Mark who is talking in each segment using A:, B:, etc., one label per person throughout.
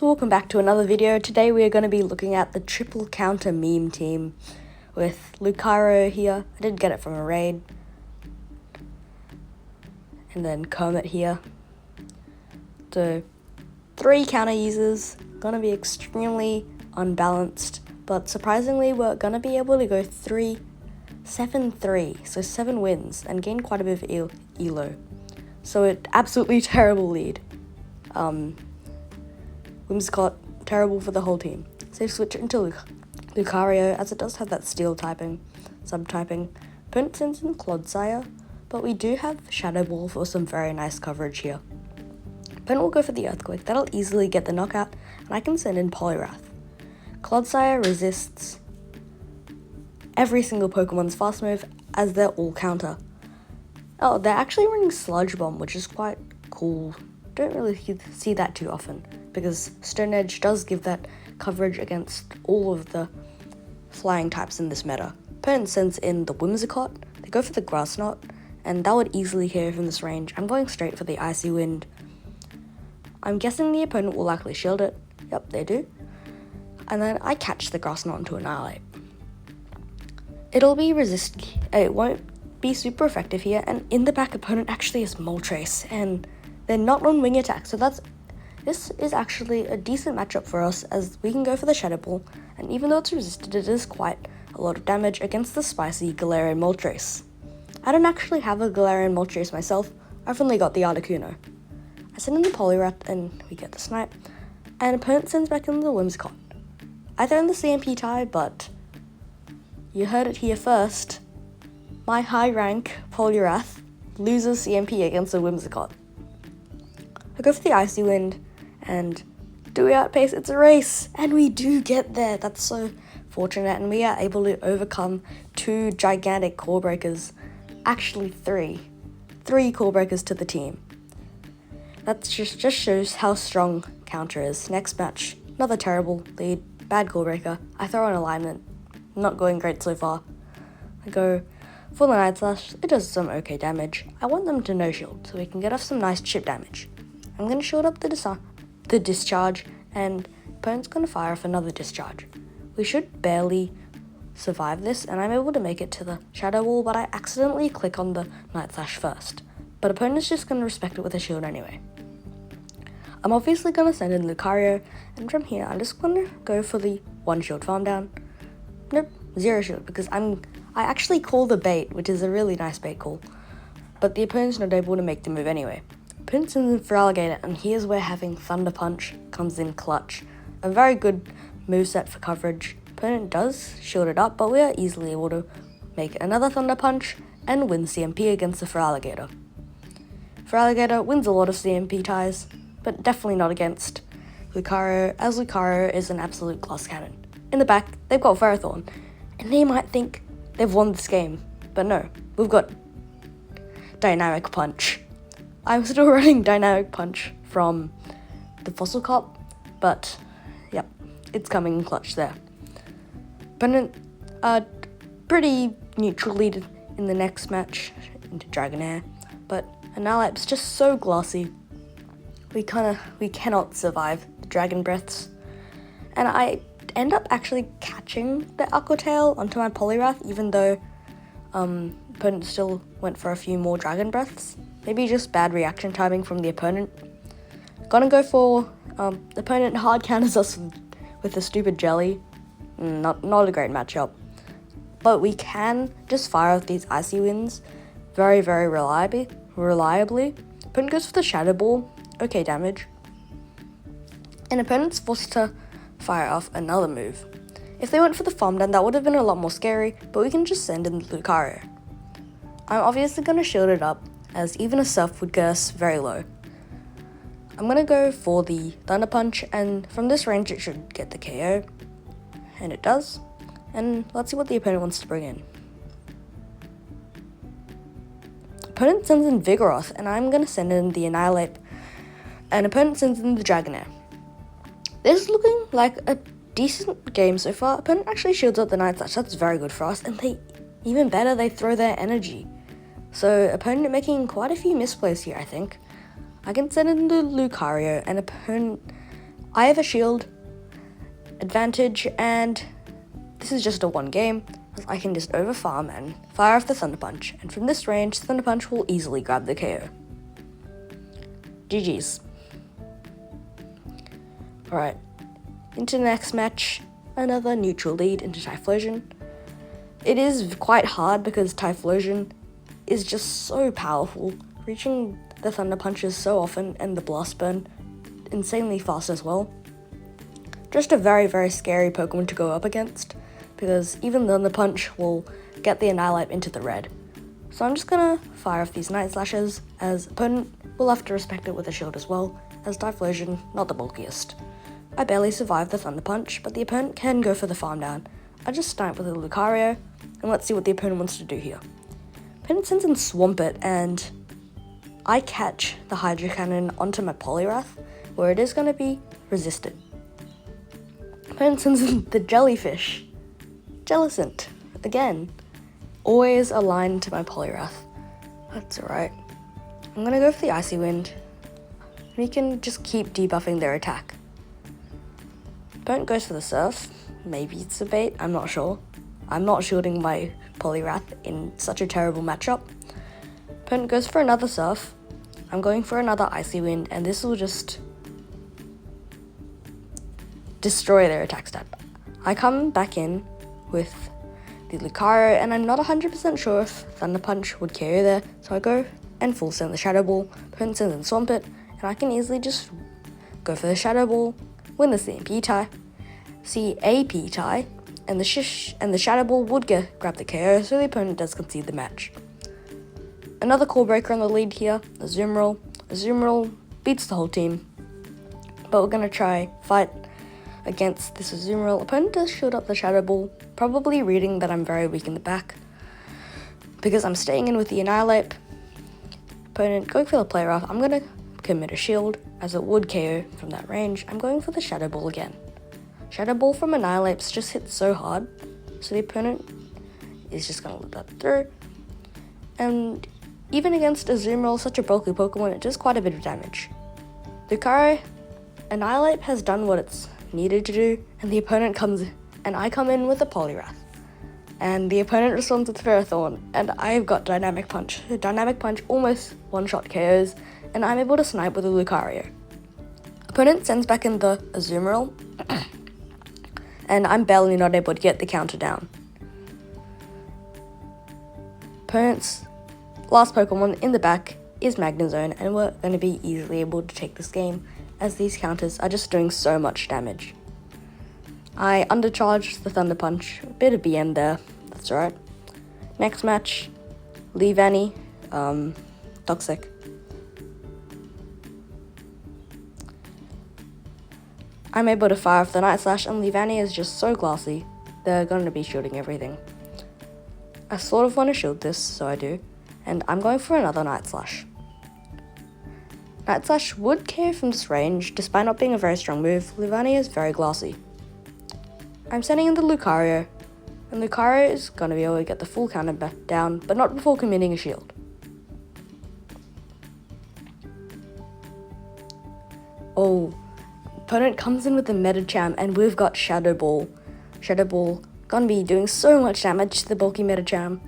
A: welcome back to another video. Today we are going to be looking at the triple counter meme team with Lucario here. I did get it from a raid. And then Kermit here. So 3 counter users, going to be extremely unbalanced, but surprisingly we're going to be able to go 7-3, so 7 wins and gain quite a bit of elo. So an absolutely terrible lead. Whimsicott, terrible for the whole team. So switch it into Lucario, as it does have that steel typing, subtyping. Opponent sends in Clodsire, but we do have Shadow Ball for some very nice coverage here. Opponent will go for the Earthquake, that'll easily get the knockout, and I can send in Poliwrath. Clodsire resists every single Pokemon's fast move, as they're all counter. Oh, they're actually running Sludge Bomb, which is quite cool. Don't really see that too often, because Stone Edge does give that coverage against all of the flying types in this meta. Opponent sends in the Whimsicott, they go for the Grass Knot, and that would easily KO from this range. I'm going straight for the Icy Wind. I'm guessing the opponent will likely shield it. Yep, they do. And then I catch the Grass Knot into Annihilate. It'll be it won't be super effective here, and in the back opponent actually has Moltres, and they're not on wing attack, so this is actually a decent matchup for us, as we can go for the Shadow Ball, and even though it's resisted, it is quite a lot of damage against the spicy Galarian Moltres. I don't actually have a Galarian Moltres myself, I've only got the Articuno. I send in the Poliwrath and we get the Snipe, and opponent sends back in the Whimsicott. I throw in the CMP tie, but you heard it here first. My high rank Poliwrath loses CMP against a Whimsicott. I go for the Icy Wind, and do we outpace? It's a race, and we do get there. That's so fortunate, and we are able to overcome 2 gigantic core breakers. Actually 3 core breakers to the team. That just shows how strong counter is. Next match, another terrible lead, bad core breaker. I throw an alignment, not going great so far. I go for the Night Slash, it does some okay damage. I want them to no shield, so we can get off some nice chip damage. I'm going to shield up the discharge, and opponent's going to fire off another discharge. We should barely survive this, and I'm able to make it to the Shadow Wall, but I accidentally click on the Night Slash first. But opponent's just going to respect it with a shield anyway. I'm obviously going to send in Lucario, and from here I'm just going to go for the 1 shield farm down. Nope, 0 shield, because I actually call the bait, which is a really nice bait call, but the opponent's not able to make the move anyway. Opponent sends in Feraligatr, and here's where having Thunder Punch comes in clutch. A very good moveset for coverage. Opponent does shield it up, but we are easily able to make another Thunder Punch and win CMP against the Feraligatr. Feraligatr wins a lot of CMP ties, but definitely not against Lucario, as Lucario is an absolute glass cannon. In the back, they've got Ferrothorn, and they might think they've won this game, but no, we've got Dynamic Punch. I'm still running Dynamic Punch from the Fossil Cop, but yep, it's coming in clutch there. Opponent, pretty neutral lead in the next match into Dragonair, but Annihilate's just so glassy. We cannot survive the Dragon Breaths, and I end up actually catching the Aqua Tail onto my Poliwrath, even though opponent still went for a few more Dragon Breaths. Maybe just bad reaction timing from the opponent. Gonna go for the opponent hard counters us with a stupid jelly. Not a great matchup. But we can just fire off these Icy Winds very, very reliably. Opponent goes for the Shadow Ball. Okay damage. And opponent's forced to fire off another move. If they went for the farm down, that would have been a lot more scary, but we can just send in the Lucario. I'm obviously going to shield it up, as even a Surf would get us very low. I'm going to go for the Thunder Punch, and from this range it should get the KO. And it does. And let's see what the opponent wants to bring in. Opponent sends in Vigoroth, and I'm going to send in the Annihilate. And opponent sends in the Dragonair. This is looking like a decent game so far. Opponent actually shields up the Night Slash, that's very good for us, and even better, they throw their energy. So opponent making quite a few misplays here, I think. I can send in the Lucario, and opponent I have a shield advantage, and this is just a one game. I can just overfarm and fire off the Thunder Punch, and from this range, Thunder Punch will easily grab the KO. GG's. Alright, into the next match, another neutral lead into Typhlosion. It is quite hard because Typhlosion is just so powerful, reaching the Thunder Punches so often and the Blast Burn insanely fast as well. Just a very, very scary Pokemon to go up against, because even Thunder Punch will get the Annihilate into the red. So I'm just gonna fire off these Night Slashes, as opponent will have to respect it with a shield as well, as Typhlosion not the bulkiest. I barely survived the Thunder Punch, but the opponent can go for the farm down. I just snipe with a Lucario, and let's see what the opponent wants to do here. Opponent sends in Swampert, and I catch the Hydro Cannon onto my Poliwrath, where it is going to be resisted. Opponent sends in the Jellyfish. Jellicent, again, always aligned to my Poliwrath. That's alright. I'm going to go for the Icy Wind. We can just keep debuffing their attack. Opponent goes for the Surf. Maybe it's a bait, I'm not sure. I'm not shielding my Poliwrath in such a terrible matchup. Opponent goes for another Surf. I'm going for another Icy Wind, and this will just destroy their attack stat. I come back in with the Lucario, and I'm not 100% sure if Thunder Punch would KO there, so I go and full send the Shadow Ball. Opponent sends in Swampert, and I can easily just go for the Shadow Ball, win the CMP tie, CAP tie, and the Shadow Ball would grab the KO, so the opponent does concede the match. Another Core Breaker on the lead here, Azumarill. Azumarill beats the whole team, but we're going to try fight against this Azumarill. Opponent does shield up the Shadow Ball, probably reading that I'm very weak in the back, because I'm staying in with the Annihilate. Opponent going for the Poliwrath. I'm going to commit a shield, as it would KO from that range. I'm going for the Shadow Ball again. Shadow Ball from Annihilates just hits so hard, so the opponent is just going to let that through. And even against Azumarill, such a bulky Pokemon, it does quite a bit of damage. Lucario, Annihilate has done what it's needed to do, and the opponent I come in with a Poliwrath. And the opponent responds with Ferrothorn, and I've got Dynamic Punch. Dynamic Punch almost one-shot KOs, and I'm able to snipe with a Lucario. Opponent sends back in the Azumarill, and I'm barely not able to get the counter down. Opponent's last Pokemon in the back is Magnezone, and we're going to be easily able to take this game, as these counters are just doing so much damage. I undercharged the Thunder Punch, a bit of BM there, that's alright. Next match, Leavanny, Toxic. I'm able to fire off the Night Slash, and Leavanny is just so glassy, they're going to be shielding everything. I sort of want to shield this, so I do, and I'm going for another Night Slash. Night Slash would KO from this range, despite not being a very strong move. Leavanny is very glassy. I'm sending in the Lucario, and Lucario is going to be able to get the full counter back down, but not before committing a shield. Oh, opponent comes in with the Medicham, and we've got Shadow Ball. Shadow Ball gonna be doing so much damage to the bulky Medicham.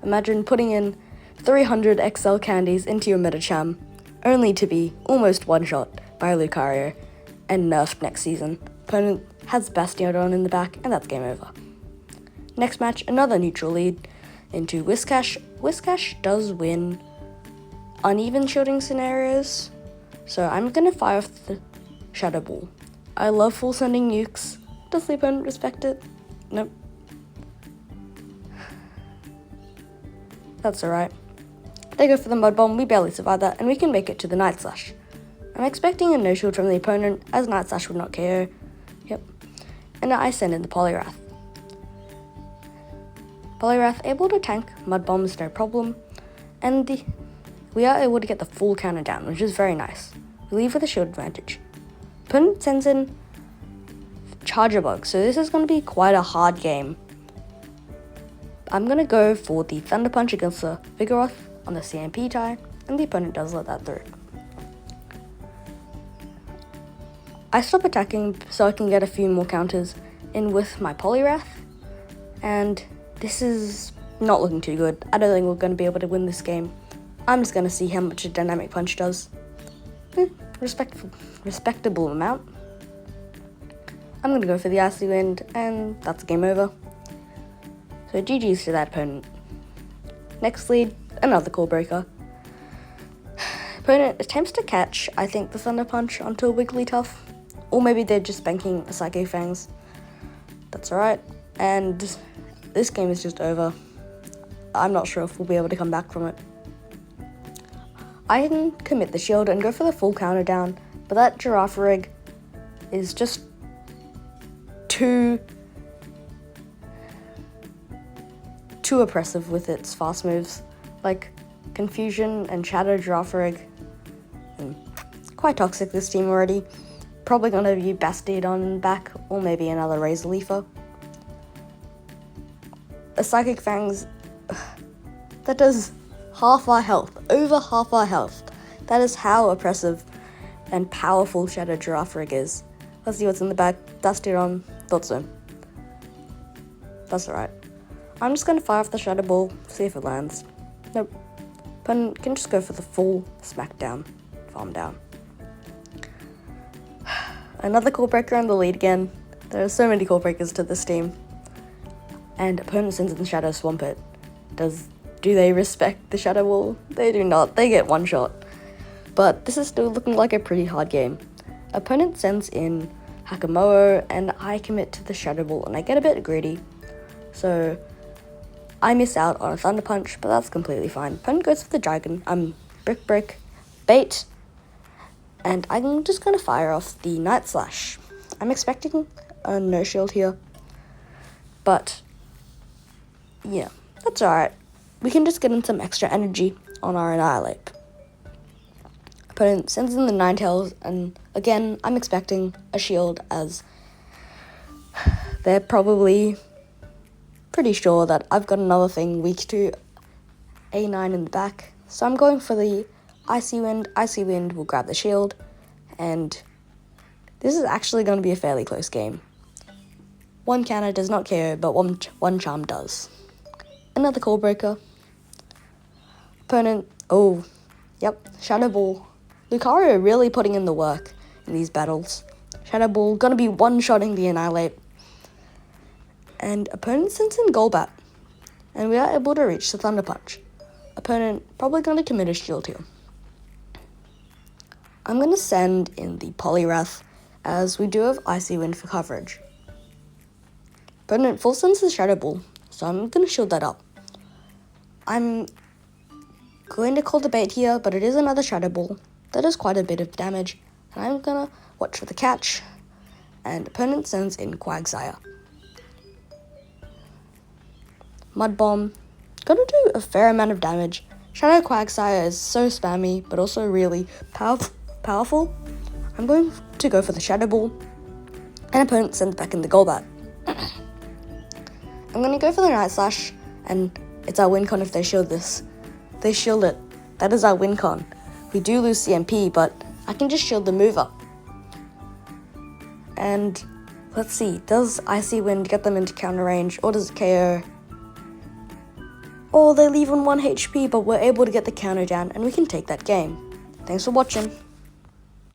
A: Imagine putting in 300 XL candies into your Medicham, only to be almost one-shot by Lucario and nerfed next season. Opponent has Bastiodon in the back, and that's game over. Next match, another neutral lead into Whiscash. Whiscash does win uneven shielding scenarios, so I'm gonna fire off the Shadow Ball. I love full sending nukes. Does the opponent respect it? Nope. That's alright. They go for the Mud Bomb, we barely survive that, and we can make it to the Night Slash. I'm expecting a no shield from the opponent, as Night Slash would not KO. Yep. And I send in the Poliwrath. Poliwrath able to tank Mud Bombs, no problem, and we are able to get the full counter down, which is very nice. We leave with a shield advantage. Opponent sends in Charger Bug, so this is going to be quite a hard game. I'm going to go for the Thunder Punch against the Vigoroth on the CMP tie, and the opponent does let that through. I stop attacking so I can get a few more counters in with my Poliwrath, and this is not looking too good. I don't think we're going to be able to win this game. I'm just going to see how much a Dynamic Punch does. Respectable amount. I'm going to go for the Icy Wind, and that's game over. So GG's to that opponent. Next lead, another Core Breaker. Opponent attempts to catch, I think, the Thunder Punch onto a Wigglytuff. Or maybe they're just banking a Psychic Fangs. That's alright. And this game is just over. I'm not sure if we'll be able to come back from it. I can commit the shield and go for the full counter down, but that Girafarig is just too oppressive with its fast moves, like Confusion and Shadow Girafarig. Quite toxic, this team already. Probably going to be Bastiodon back, or maybe another Razor Leafer. A Psychic Fangs, that does half our health, over half our health. That is how oppressive and powerful Shadow Girafarig is. Let's see what's in the back. Bastiodon, thought so. That's alright. I'm just going to fire off the Shadow Ball, see if it lands. Nope. Opponent can just go for the full Smackdown, Farm Down. Another Core Breaker on the lead again. There are so many Core Breakers to this team. And opponent sends in Shadow Swampert. Do they respect the Shadow Wall? They do not. They get one shot. But this is still looking like a pretty hard game. Opponent sends in Hakamoa, and I commit to the Shadow Ball, and I get a bit greedy. So I miss out on a Thunder Punch, but that's completely fine. Opponent goes for the Dragon. Brick, Bait. And I'm just going to fire off the Night Slash. I'm expecting a no shield here. But, yeah, that's alright. We can just get in some extra energy on our Annihilate. Opponent sends in the Ninetales, and again, I'm expecting a shield, as they're probably pretty sure that I've got another thing weak to A9 in the back. So I'm going for the Icy Wind. Icy Wind will grab the shield, and this is actually going to be a fairly close game. One counter does not KO, but one charm does. Another Core Breaker. Opponent, Shadow Ball. Lucario really putting in the work in these battles. Shadow Ball gonna be one-shotting the Annihilate. And opponent sends in Golbat, and we are able to reach the Thunder Punch. Opponent probably going to commit a shield here. I'm going to send in the Poliwrath, as we do have Icy Wind for coverage. Opponent full sends the Shadow Ball, so I'm going to shield that up. I'm going to call the bait here, but it is another Shadow Ball. That does quite a bit of damage, and I'm going to watch for the catch. And opponent sends in Quagsire. Mud Bomb, gonna do a fair amount of damage. Shadow Quagsire is so spammy, but also really powerful. I'm going to go for the Shadow Ball, and opponent sends back in the Golbat. I'm gonna go for the Night Slash, and it's our win con if they shield this. They shield it. That is our win con. We do lose CMP, but I can just shield the move up. And let's see, does Icy Wind get them into counter range, or does it KO? Or they leave on 1 HP, but we're able to get the counter down, and we can take that game. Thanks for watching.